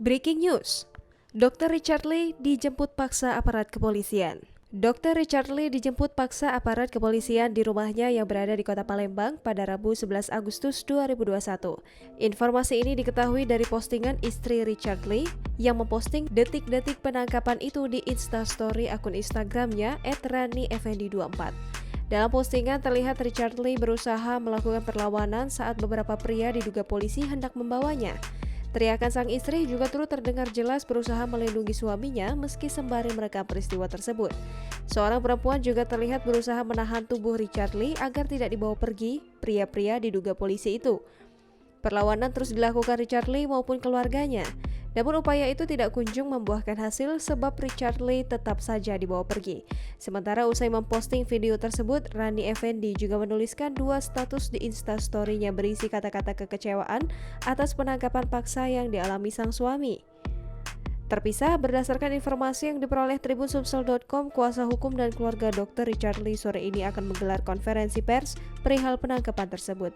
Breaking news, Dr. Richard Lee dijemput paksa aparat kepolisian. Dr. Richard Lee dijemput paksa aparat kepolisian di rumahnya yang berada di Kota Palembang pada Rabu 11 Agustus 2021. Informasi ini diketahui dari postingan istri Richard Lee yang memposting detik-detik penangkapan itu di Instastory akun Instagramnya @rani_effendi24. Dalam postingan terlihat Richard Lee berusaha melakukan perlawanan saat beberapa pria diduga polisi hendak membawanya. Teriakan sang istri juga turut terdengar jelas berusaha melindungi suaminya meski sembari merekam peristiwa tersebut. Seorang perempuan juga terlihat berusaha menahan tubuh Richard Lee agar tidak dibawa pergi pria-pria diduga polisi itu. Perlawanan terus dilakukan Richard Lee maupun keluarganya. Namun upaya itu tidak kunjung membuahkan hasil sebab Richard Lee tetap saja dibawa pergi. Sementara usai memposting video tersebut, Rani Effendi juga menuliskan 2 status di Instastory-nya berisi kata-kata kekecewaan atas penangkapan paksa yang dialami sang suami. Terpisah, berdasarkan informasi yang diperoleh tribunsumsel.com, kuasa hukum dan keluarga Dr. Richard Lee sore ini akan menggelar konferensi pers perihal penangkapan tersebut.